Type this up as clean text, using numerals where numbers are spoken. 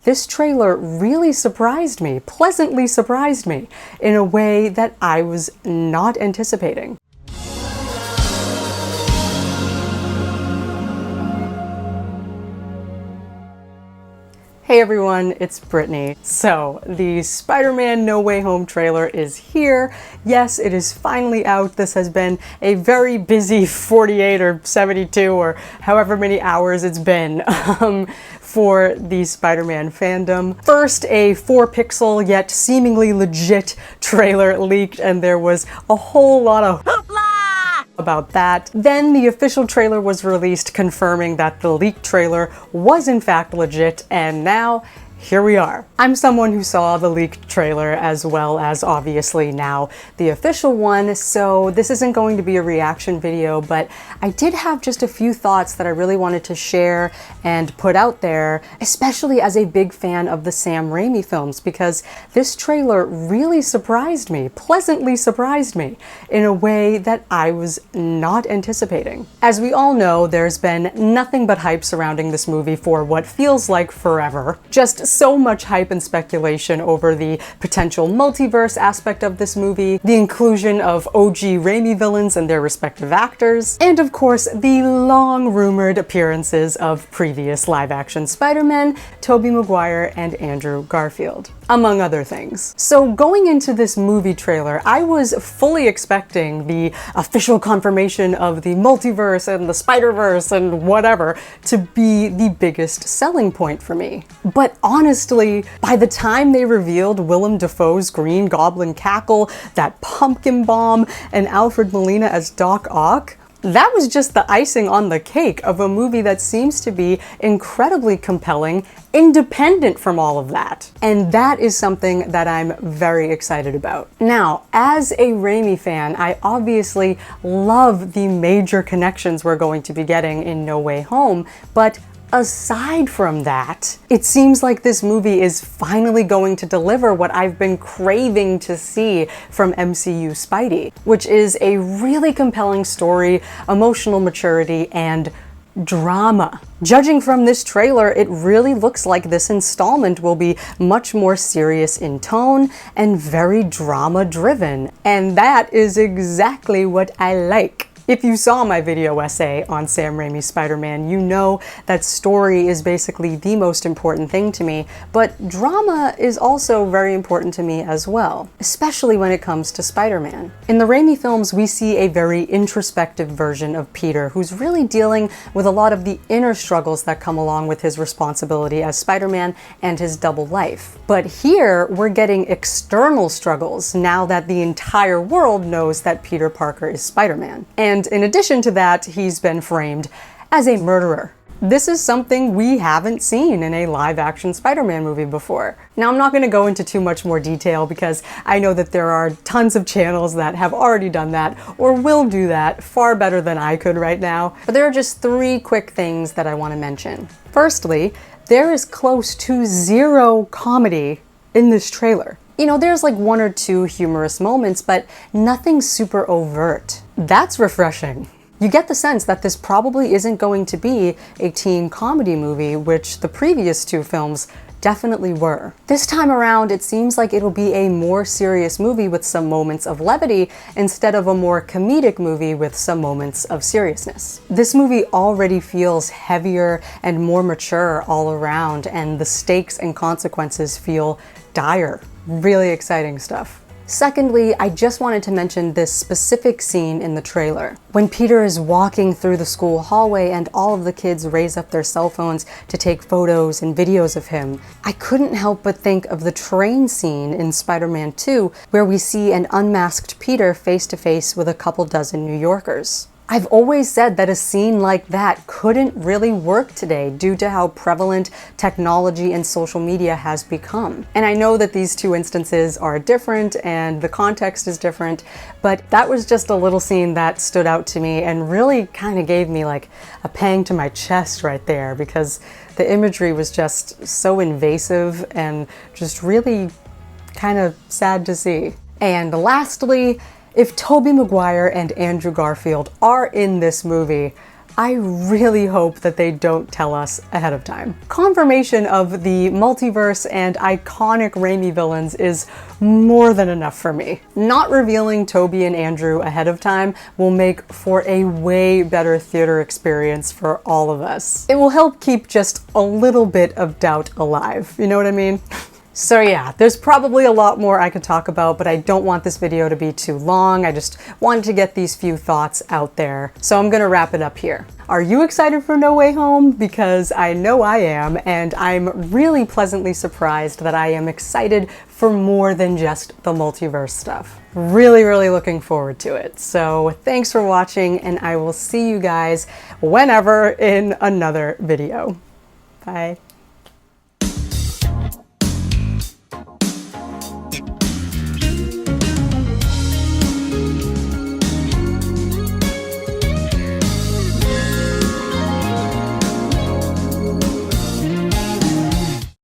this trailer really surprised me, pleasantly surprised me, in a way that I was not anticipating. Hey everyone, it's Brittany. So, the Spider-Man No Way Home trailer is here. Yes, it is finally out. This has been a very busy 48 or 72 or however many hours it's been for the Spider-Man fandom. First, a 4-pixel yet seemingly legit trailer leaked, and there was a whole lot of about that. Then the official trailer was released confirming that the leaked trailer was in fact legit, and now here we are. I'm someone who saw the leaked trailer as well as obviously now the official one, so this isn't going to be a reaction video, but I did have just a few thoughts that I really wanted to share and put out there, especially as a big fan of the Sam Raimi films, because this trailer really surprised me, pleasantly surprised me, in a way that I was not anticipating. As we all know, there's been nothing but hype surrounding this movie for what feels like forever. Just so much hype and speculation over the potential multiverse aspect of this movie, the inclusion of OG Raimi villains and their respective actors, and of course the long-rumored appearances of previous live-action Spider-Men, Tobey Maguire and Andrew Garfield, among other things. So going into this movie trailer, I was fully expecting the official confirmation of the multiverse and the Spider-Verse and whatever to be the biggest selling point for me. But honestly, by the time they revealed Willem Dafoe's Green Goblin cackle, that pumpkin bomb, and Alfred Molina as Doc Ock, that was just the icing on the cake of a movie that seems to be incredibly compelling, independent from all of that. And that is something that I'm very excited about. Now, as a Raimi fan, I obviously love the major connections we're going to be getting in No Way Home, but aside from that, it seems like this movie is finally going to deliver what I've been craving to see from MCU Spidey, which is a really compelling story, emotional maturity, and drama. Judging from this trailer, it really looks like this installment will be much more serious in tone and very drama-driven, and that is exactly what I like. If you saw my video essay on Sam Raimi's Spider-Man, you know that story is basically the most important thing to me, but drama is also very important to me as well, especially when it comes to Spider-Man. In the Raimi films, we see a very introspective version of Peter, who's really dealing with a lot of the inner struggles that come along with his responsibility as Spider-Man and his double life. But here, we're getting external struggles now that the entire world knows that Peter Parker is Spider-Man. And in addition to that, he's been framed as a murderer. This is something we haven't seen in a live-action Spider-Man movie before. Now, I'm not going to go into too much more detail because I know that there are tons of channels that have already done that or will do that far better than I could right now. But there are just 3 quick things that I want to mention. Firstly, there is close to 0 comedy in this trailer. You know, there's like 1 or 2 humorous moments, but nothing super overt. That's refreshing. You get the sense that this probably isn't going to be a teen comedy movie, which the previous 2 films definitely were. This time around, it seems like it'll be a more serious movie with some moments of levity instead of a more comedic movie with some moments of seriousness. This movie already feels heavier and more mature all around, and the stakes and consequences feel dire. Really exciting stuff. Secondly, I just wanted to mention this specific scene in the trailer. When Peter is walking through the school hallway and all of the kids raise up their cell phones to take photos and videos of him, I couldn't help but think of the train scene in Spider-Man 2, where we see an unmasked Peter face to face with a couple dozen New Yorkers. I've always said that a scene like that couldn't really work today due to how prevalent technology and social media has become. And I know that these 2 instances are different and the context is different, but that was just a little scene that stood out to me and really kind of gave me like a pang to my chest right there, because the imagery was just so invasive and just really kind of sad to see. And lastly, if Tobey Maguire and Andrew Garfield are in this movie, I really hope that they don't tell us ahead of time. Confirmation of the multiverse and iconic Raimi villains is more than enough for me. Not revealing Toby and Andrew ahead of time will make for a way better theater experience for all of us. It will help keep just a little bit of doubt alive, you know what I mean? So yeah, there's probably a lot more I could talk about, but I don't want this video to be too long. I just wanted to get these few thoughts out there. So I'm gonna wrap it up here. Are you excited for No Way Home? Because I know I am, and I'm really pleasantly surprised that I am excited for more than just the multiverse stuff. Really, really looking forward to it. So thanks for watching, and I will see you guys whenever in another video. Bye.